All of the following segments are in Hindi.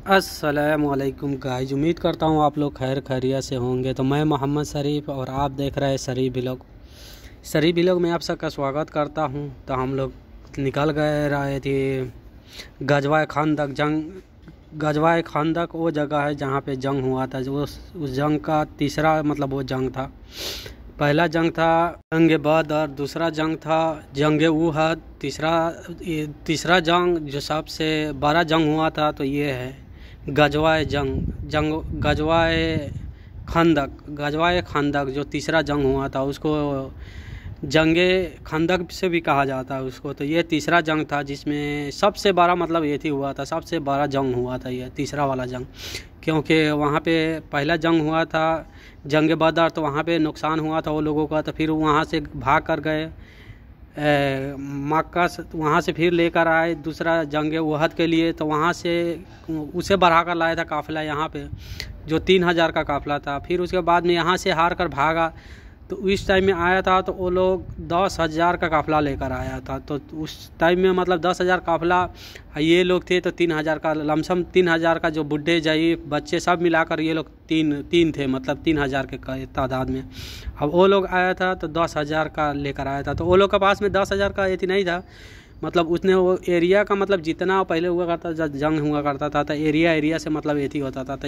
अस्सलामुअलैकुम गाइस, उम्मीद करता हूँ आप लोग खैर खैरियत से होंगे। तो मैं मोहम्मद शरीफ और आप देख रहे हैं शरीफ व्लॉग में आप सबका स्वागत करता हूँ। तो हम लोग निकल रहे थे गजवाए खंदक वो जगह है जहाँ पे जंग हुआ था। जो उस जंग का तीसरा वो जंग था। पहला जंग था जंग बदर, दूसरा जंग था जंग उहद, तीसरा जंग जो सबसे बड़ा जंग हुआ था तो ये है गजवाए खंदक जो तीसरा जंग हुआ था, उसको जंगे खंदक से भी कहा जाता है उसको। तो ये तीसरा जंग था जिसमें सबसे बड़ा ये थी हुआ था, सबसे बड़ा जंग हुआ था ये तीसरा वाला जंग। क्योंकि वहाँ पे पहला जंग हुआ था जंग बदर, तो वहाँ पे नुकसान हुआ था वो लोगों का। तो फिर वहाँ से भाग कर गए मक्का, वहाँ से फिर लेकर आए दूसरा जंग उहद के लिए। तो वहाँ से उसे बढ़ा कर लाया था काफ़िला यहाँ पे, जो 3000 का काफ़िला था। फिर उसके बाद में यहाँ से हार कर भागा, तो उस टाइम में आया था तो वो लोग 10,000 का काफ़िला लेकर आया था। तो उस टाइम में 10,000 काफ़िला, ये लोग थे तो 3,000 का लमसम 3,000 का, जो बुढ़े जाइए बच्चे सब मिलाकर ये लोग तीन थे, 3,000 के तादाद में। अब वो लोग आया था तो 10,000 का लेकर आया था। तो वो लोग के पास में 10,000 का ये नहीं था, उसने वो एरिया का जितना पहले हुआ करता जब जंग हुआ करता था तो एरिया से ये होता था। तो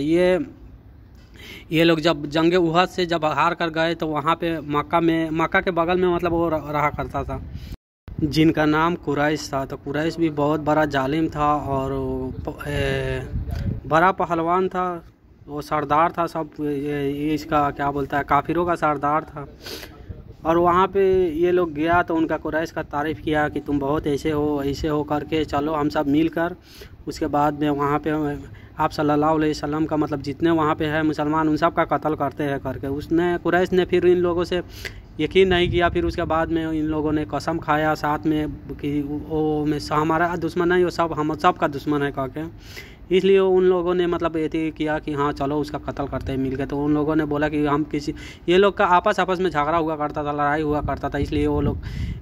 ये लोग जब जंग उहद से जब हार कर गए तो वहाँ पे मक्का के बगल में वो रहा करता था, जिनका नाम कुरैश था। तो कुरैश भी बहुत बड़ा जालिम था और बड़ा पहलवान था, वो सरदार था सब इसका क्या बोलता है काफिरों का सरदार था। और वहाँ पे ये लोग गया तो उनका कुरैश का तारीफ़ किया कि तुम बहुत ऐसे हो करके चलो हम सब मिलकर। उसके बाद में वहाँ पे आप सल्लल्लाहु अलैहि वसल्लम का जितने वहाँ पे है मुसलमान उन सब का कत्ल करते हैं करके कुरैश ने फिर इन लोगों से यकीन नहीं किया। फिर उसके बाद में इन लोगों ने कसम खाया साथ में कि वो में हमारा दुश्मन नहीं, वो सब हम सब का दुश्मन है करके। इसलिए उन लोगों ने ये किया कि हाँ चलो उसका कत्ल करते हैं मिल के। तो उन लोगों ने बोला कि हम ये लोग का आपस में झगड़ा हुआ करता था, लड़ाई हुआ करता था, इसलिए वो लोग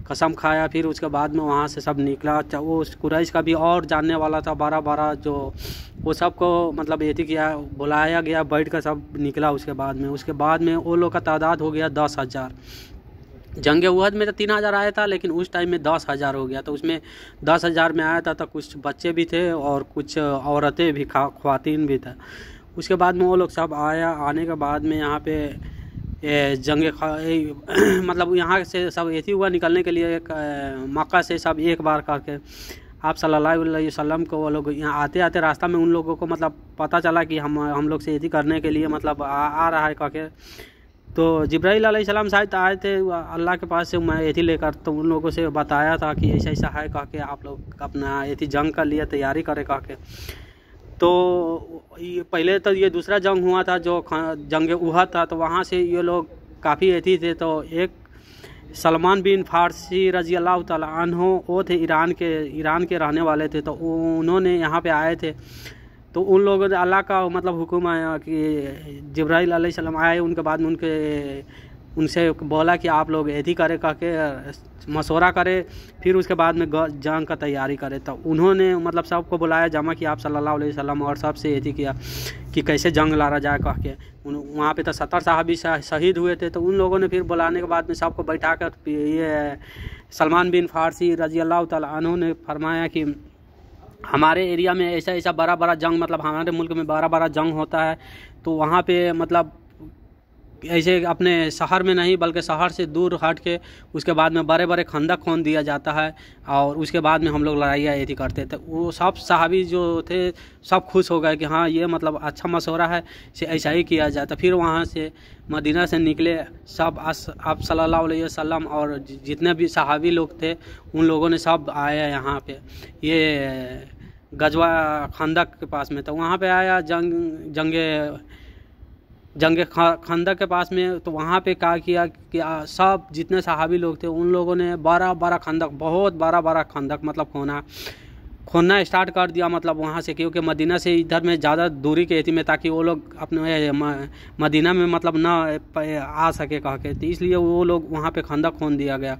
कसम खाया। फिर उसके बाद में वहाँ से सब निकला। वो कुरैश का भी और जानने वाला था 12 जो वो सबको किया, बुलाया गया, बैठ कर सब निकला। उसके बाद में वो लोग का तादाद हो गया 10,000। जंग उहद में तो 3,000 आया था, लेकिन उस टाइम में 10,000 हो गया। तो उसमें 10,000 में आया था तो कुछ बच्चे भी थे और कुछ औरतें भी, ख्वातीन भी था। उसके बाद में वो लोग सब आने के बाद में यहाँ पे जंग यहाँ से सब ऐसी हुआ निकलने के लिए मक्का से सब एक बार करके आप सल्लल्लाहु अलैहि वसल्लम को वो लोग यहाँ आते रास्ता में उन लोगों को पता चला कि हम लोग से ऐसी करने के लिए आ रहा है करके। तो जिब्राइल अलैहिस्सलाम शायद आए थे अल्लाह के पास से मैं ऐसी लेकर, तो उन लोगों से बताया था कि ऐसा है कह के आप लोग अपना ऐसी जंग का लिए तैयारी करें कह के। तो ये पहले तो ये दूसरा जंग हुआ था जो जंग उहद था, तो वहाँ से ये लोग काफ़ी ऐसी थे। तो एक सलमान बिन फारसी रजी अल्लाह तआला अन्हु, वो थे ईरान के रहने वाले थे। तो उन्होंने यहाँ पे आए थे। तो उन लोगों ने अल्लाह का हुक्म आया कि जिब्राइल अलैहिस्सलाम आए, उनके बाद में उनसे बोला कि आप लोग ऐसी करे कह के मशवरा करे, फिर उसके बाद में जंग का तैयारी करे। तो उन्होंने सबको बुलाया जमा किया आप सल्लल्लाहु अलैहि वसल्लम, और सबसे ऐसी किया कि कैसे जंग लड़ा जाए कह के। वहाँ पे तो 70 साहबी शहीद हुए थे। तो उन लोगों ने फिर बुलाने के बाद में सबको बैठा कर ये सलमान बिन फारसी रजी अल्लाह तआला अन्हु ने फरमाया कि हमारे एरिया में ऐसा बड़ा जंग हमारे मुल्क में बड़ा जंग होता है। तो वहाँ पे ऐसे अपने शहर में नहीं बल्कि शहर से दूर हट के उसके बाद में बड़े खंदक खोद दिया जाता है, और उसके बाद में हम लोग लड़ाइयाँ ऐसी करते थे। वो सब सहाबी जो थे सब खुश हो गए कि हाँ ये अच्छा मशवरा है, से ऐसा ही किया जाता। फिर वहाँ से मदीना से निकले सब आप सल्लल्लाहु अलैहि वसल्लम और जितने भी सहाबी लोग थे उन लोगों ने सब आया यहाँ पे ये गजवा खंदक के पास में। तो वहाँ पे आया जंग खंदक के पास में। तो वहाँ पे क्या किया कि सब जितने सहाबी लोग थे उन लोगों ने बड़ा खंदक, बहुत बड़ा खंदक खोदना स्टार्ट कर दिया वहाँ से, क्योंकि मदीना से इधर में ज़्यादा दूरी के में, ताकि वो लोग अपने मदीना में ना आ सके कह के। तो इसलिए वो लोग वहाँ पे खंदक खोद दिया गया।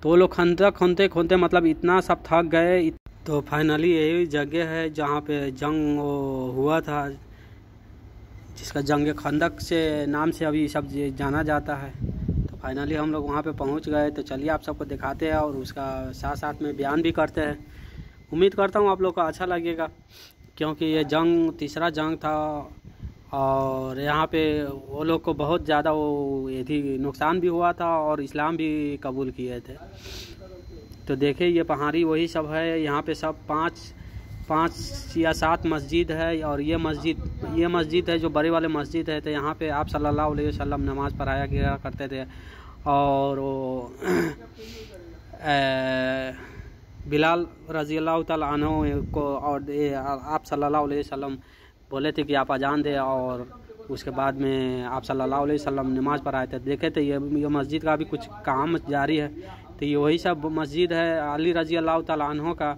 तो वो लोग खंदक खोदते इतना सब थक गए तो फाइनली यही जगह है जहाँ पे जंग हुआ था, जिसका जंग खंदक से नाम से अभी सब जाना जाता है। तो फाइनली हम लोग वहाँ पे पहुँच गए। तो चलिए आप सबको दिखाते हैं और उसका साथ साथ में बयान भी करते हैं। उम्मीद करता हूँ आप लोग को अच्छा लगेगा, क्योंकि ये जंग तीसरा जंग था और यहाँ पे वो लोग को बहुत ज़्यादा वो ये थी नुकसान भी हुआ था और इस्लाम भी कबूल किए थे। तो देखिए ये पहाड़ी वही सब है। यहाँ पे सब पाँच या 7 मस्जिद है और ये मस्जिद है जो बड़े वाले मस्जिद है। तो यहाँ पे आप सल्लल्लाहु अलैहि वसल्लम नमाज़ पढ़ाया किया करते थे और वो बिलाल रज़ी अल्लाह ताला अन्हु को और आप सल्लल्लाहु अलैहि वसल्लम बोले थे कि आप अजान दें और उसके बाद में आप सल्लल्लाहु अलैहि वसल्लम नमाज़ पढ़ाए थे। देखे थे ये मस्जिद का भी कुछ काम जारी है। तो ये वही सब मस्जिद है। अली रज़ी अल्लाह ताला अन्हु का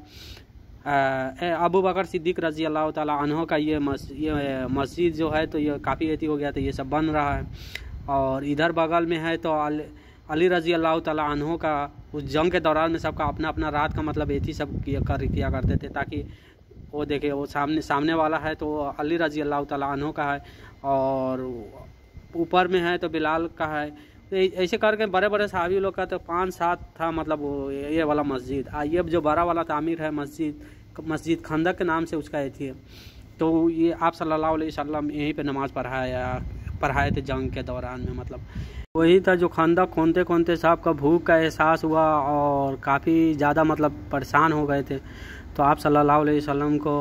अबू बकर सिद्दीक़ रज़ी अल्लाह ताला अन्हु का ये मस्जिद जो है तो ये काफ़ी एथी हो गया। तो ये सब बन रहा है और इधर बगल में है तो अली रज़ी अल्लाह ताला अन्हु का उस जंग के दौरान में सबका अपना अपना रात का मतलब एथी सब किया करते थे, ताकि वो देखे वो सामने वाला है तो अली रज़ी अल्लाह ताला अन्हु का है और ऊपर में है तो बिलाल का है। तो ऐसे करके बड़े बड़े सहाबी लोग का तो 5-7 था मतलब वो ये वाला मस्जिद। ये जो बड़ा वाला तामीर है मस्जिद खंदक के नाम से उसका एथी है। तो ये आप सल्लल्लाहु अलैहि वसल्लम यहीं पे नमाज़ पढ़ाए थे जंग के दौरान में। मतलब वही था जो खंदक खोनते साहब का भूख का एहसास हुआ और काफ़ी ज़्यादा मतलब परेशान हो गए थे। तो आप सल्लल्लाहु अलैहि वसल्लम को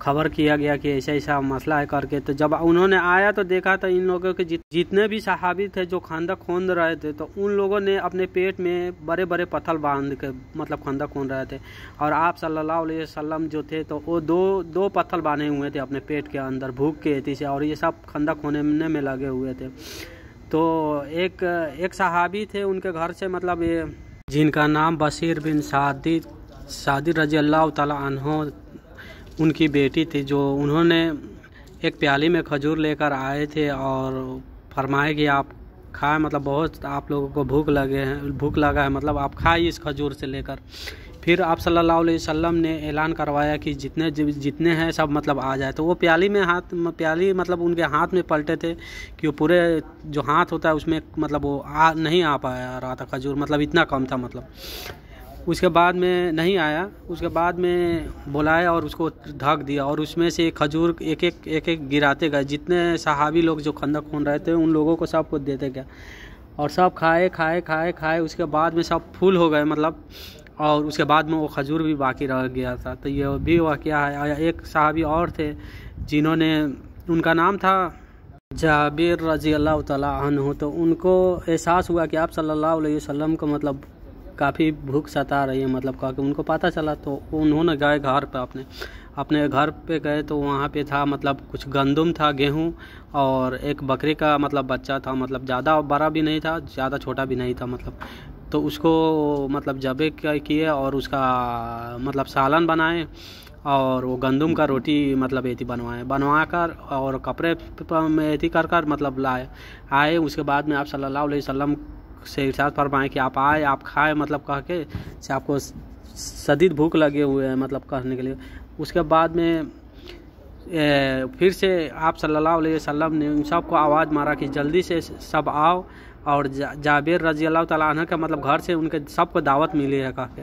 खबर किया गया कि ऐसा ऐसा मसला है करके। तो जब उन्होंने आया तो देखा तो इन लोगों के जितने भी सहाबी थे जो खंदक खोद रहे थे तो उन लोगों ने अपने पेट में बड़े बड़े पत्थर बांध के मतलब खंदक खोद रहे थे और आप सल्लल्लाहु अलैहि वसल्लम जो थे तो वो दो पत्थर बांधे हुए थे अपने पेट के अंदर भूख के एथी से, और ये सब खंदक खोदने में लगे हुए थे। तो एक सहाबी थे उनके घर से मतलब ये जिनका नाम बशीर बिन सादी रज़ी अल्लाह ताला अन्हु उनकी बेटी थी, जो उन्होंने एक प्याली में खजूर लेकर आए थे और फरमाए कि आप खाएं, मतलब बहुत आप लोगों को भूख लगा है, मतलब आप खाइए इस खजूर से लेकर। फिर आप सल्लल्लाहु अलैहि वसल्लम ने ऐलान करवाया कि जितने हैं सब मतलब आ जाए। तो वो प्याली मतलब उनके हाथ में पलटे थे कि वो पूरे जो हाथ होता है उसमें मतलब वो नहीं आ पाया रहा था खजूर, मतलब इतना कम था। मतलब उसके बाद में नहीं आया, उसके बाद में बुलाया और उसको ढक दिया और उसमें से खजूर एक एक गिराते गए। जितने सहाबी लोग जो खंदक खोद रहे थे उन लोगों को सबको देते गए और सब खाए। उसके बाद में सब फूल हो गए मतलब, और उसके बाद में वो खजूर भी बाकी रह गया था। तो ये भी वाक़या है। एक सहाबी और थे जिन्होंने, उनका नाम था जाबिर रज़ी अल्लाह ताला अन्हु। तो उनको एहसास हुआ कि आप सल्लल्लाहु अलैहि वसल्लम को मतलब काफ़ी भूख सता रही है, मतलब कहा कि उनको पता चला। तो उन्होंने गए घर पे अपने घर पे गए तो वहाँ पे था मतलब कुछ गंदम था, गेहूँ और एक बकरी का मतलब बच्चा था, मतलब ज़्यादा बड़ा भी नहीं था ज़्यादा छोटा भी नहीं था मतलब। तो उसको मतलब जबे किए और उसका मतलब सालन बनाए और वो गंदम का रोटी मतलब एथी बनवा कर और कपड़े में एथी कर मतलब आए। उसके बाद में आप सल्लल्लाहु अलैहि वसल्लम से इरशाद फरमाए कि आप आए आप खाए, मतलब कह के से आपको शदीद भूख लगे हुए हैं मतलब कहने के लिए। उसके बाद में फिर से आप सल्लल्लाहु अलैहि वसल्लम ने उन सबको आवाज़ मारा कि जल्दी से सब आओ, और जाबिर रज़ी अल्लाह ताला अन्हु का मतलब घर से उनके सबको दावत मिली है कह के।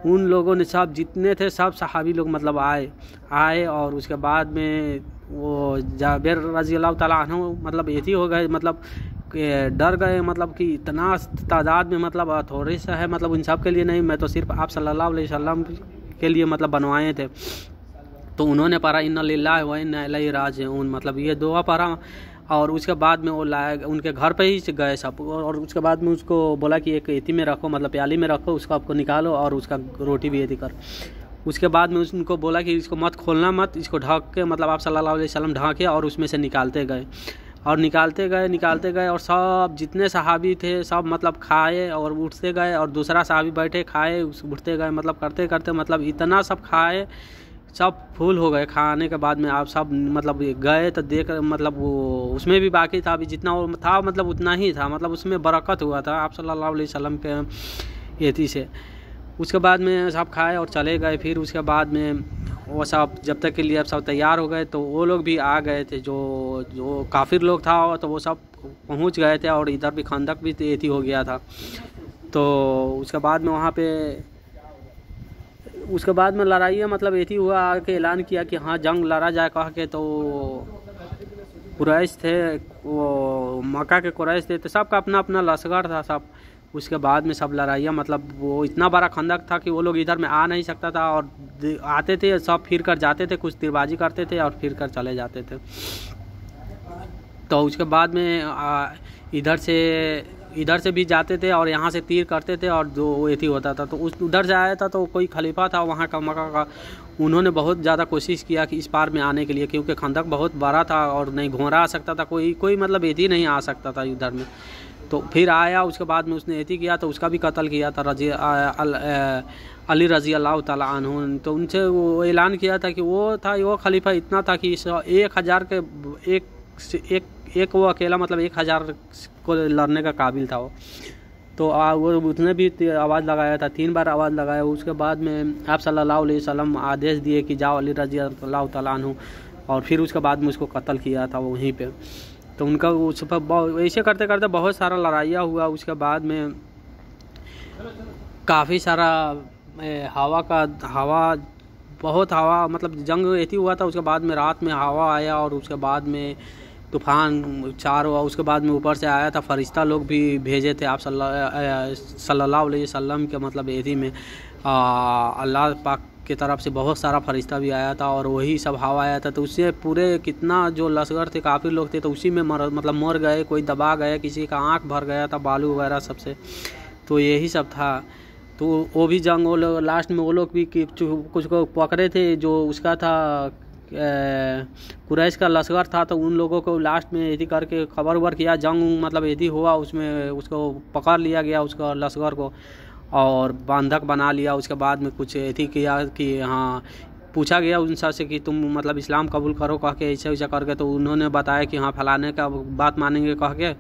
उन लोगों ने सब जितने थे सब सहाबी लोग मतलब आए और उसके बाद में वो जाबिर रज़ी अल्लाह ताला अन्हु मतलब एथी हो गए, मतलब डर गए, मतलब कि इतना तादाद में मतलब थोड़े सा है, मतलब इन सब के लिए नहीं, मैं तो सिर्फ आप सल्लल्लाहु अलैहि वसल्लम के लिए मतलब बनवाए थे। तो उन्होंने पढ़ा इन्ना लिल्लाहि व इन्ना इलैहि राजिऊन, मतलब ये दुआ पढ़ा और उसके बाद में वो लाए उनके घर पे ही गए सब, और उसके बाद में उसको बोला कि एक एथी में रखो मतलब प्याली में रखो, उसको आपको निकालो और उसका रोटी भी एथी कर। उसके बाद में उनको बोला कि इसको मत खोलना मत, इसको ढक के मतलब आप सल्लल्लाहु अलैहि वसल्लम ढके और उसमें से निकालते गए और सब जितने सहाबी थे सब मतलब खाए और उठते गए और दूसरा सहाबी बैठे खाए उठते गए, मतलब करते करते मतलब इतना सब खाए सब फूल हो गए। खाने के बाद में आप सब मतलब गए तो देख मतलब वो उसमें भी बाकी था, अभी जितना वो था मतलब उतना ही था, मतलब उसमें बरकत हुआ था आप सल्लल्लाहु अलैहि वसल्लम के एथी से। उसके बाद में सब खाए और चले गए। फिर उसके बाद में वो सब जब तक के लिए अब सब तैयार हो गए तो वो लोग भी आ गए थे, जो काफिर लोग था तो वो सब पहुंच गए थे और इधर भी खंदक भी एथी हो गया था। तो उसके बाद में वहाँ पे उसके बाद में लड़ाई मतलब एथी हुआ, आके ऐलान किया कि हाँ जंग लड़ा जाए कह के। तो कुरैश थे, वो मक्का के कुरैश थे, तो सबका अपना अपना लश्कर था सब। उसके बाद में सब लड़ाइयाँ मतलब वो इतना बड़ा खंदक था कि वो लोग इधर में आ नहीं सकता था और आते थे सब फिर कर जाते थे, कुछ तीरबाजी करते थे और फिर कर चले जाते थे। तो उसके बाद में इधर से भी जाते थे और यहाँ से तीर करते थे और जो एथी होता था। तो उधर से आया था तो कोई खलीफा था वहाँ का मक्का का, उन्होंने बहुत ज़्यादा कोशिश किया कि इस पार में आने के लिए, क्योंकि खंदक बहुत बड़ा था और नहीं घोड़ा आ सकता था, कोई मतलब एथी नहीं आ सकता था इधर में। तो फिर आया, उसके बाद में उसने एथी किया तो उसका भी कत्ल किया था अली रज़ी अल्लाह ताला अन्हु। तो उनसे वो ऐलान किया था कि वो खलीफा इतना था कि 1000 के एक वो अकेला मतलब 1000 को लड़ने का काबिल था वो। तो वो उसने भी आवाज़ लगाया था, 3 बार आवाज़ लगाया। उसके बाद में आप सल्लल्लाहु अलैहि वसल्लम आदेश दिए कि जाओ अली रज़ी अल्लाह ताला अन्हु, और फिर उसके बाद में उसको कत्ल किया था वहीं पे। तो उनका उस पर ऐसे करते करते बहुत सारा लड़ाइयाँ हुआ। उसके बाद में काफ़ी सारा बहुत हवा मतलब जंग ऐसी हुआ था। उसके बाद में रात में हवा आया और उसके बाद में तूफान चार हुआ। उसके बाद में ऊपर से आया था, फरिश्ता लोग भी भेजे थे आप सल्लल्लाहु अलैहि वसल्लम के मतलब एथी में अल्लाह पाक की तरफ से बहुत सारा फरिश्ता भी आया था और वही सब हवा आया था। तो उससे पूरे कितना जो लश्कर थे काफ़ी लोग थे तो उसी में मर गए, कोई दबा गए, किसी का आँख भर गया था बालू वगैरह सबसे। तो यही सब था। तो वो भी जंग वो लोग लास्ट में वो लोग भी कुछ को पकड़े थे जो उसका था कुरैश का लश्कर था। तो उन लोगों को लास्ट में यदि करके खबर किया, जंग मतलब यदि हुआ उसमें उसको पकड़ लिया गया उसका लश्कर को और बंधक बना लिया। उसके बाद में कुछ यदि किया कि हाँ पूछा गया उनसे से कि तुम मतलब इस्लाम कबूल करो कह के ऐसा वैसा करके। तो उन्होंने बताया कि हाँ फलाने का बात मानेंगे कह के,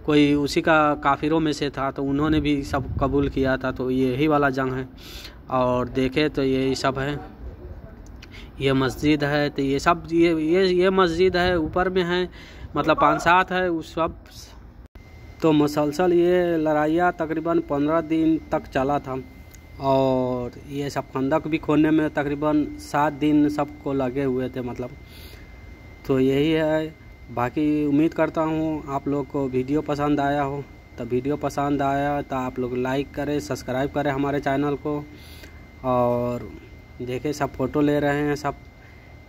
कोई उसी का काफिरों में से था तो उन्होंने भी सब कबूल किया था। तो यही वाला जंग है। और देखे तो यही सब है। ये मस्जिद है तो ये सब ये मस्जिद है ऊपर में है मतलब 5-7 है उस सब। तो मुसलसल ये लड़ाइयाँ तकरीबन 15 दिन तक चला था और ये सब खंदक भी खोदने में तकरीबन 7 दिन सबको लगे हुए थे मतलब। तो यही है। बाकी उम्मीद करता हूँ आप लोग को वीडियो पसंद आया हो। तो वीडियो पसंद आया तो आप लोग लाइक करें, सब्सक्राइब करें हमारे चैनल को। और देखे सब फ़ोटो ले रहे हैं, सब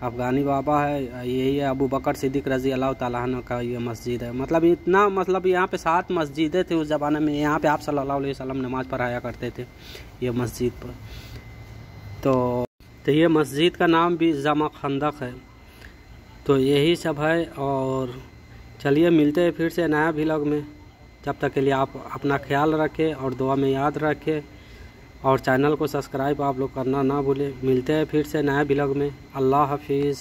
अफ़गानी बाबा है। यही है अबू बकर सिद्दीक़ रज़ी अल्लाह ताला अन्हु का ये मस्जिद है। मतलब इतना मतलब यहाँ पे 7 मस्जिदें थी उस ज़माने में। यहाँ पे आप सल्लल्लाहु अलैहि वसल्लम नमाज़ पढ़ाया करते थे ये मस्जिद पर। तो ये मस्जिद का नाम भी जमा खंदक है। तो यही सब है। और चलिए मिलते हैं फिर से नया व्लॉग में। जब तक के लिए आप अपना ख्याल रखें और दुआ में याद रखें और चैनल को सब्सक्राइब आप लोग करना ना भूलें। मिलते हैं फिर से नया व्लॉग में। अल्लाह हाफिज़।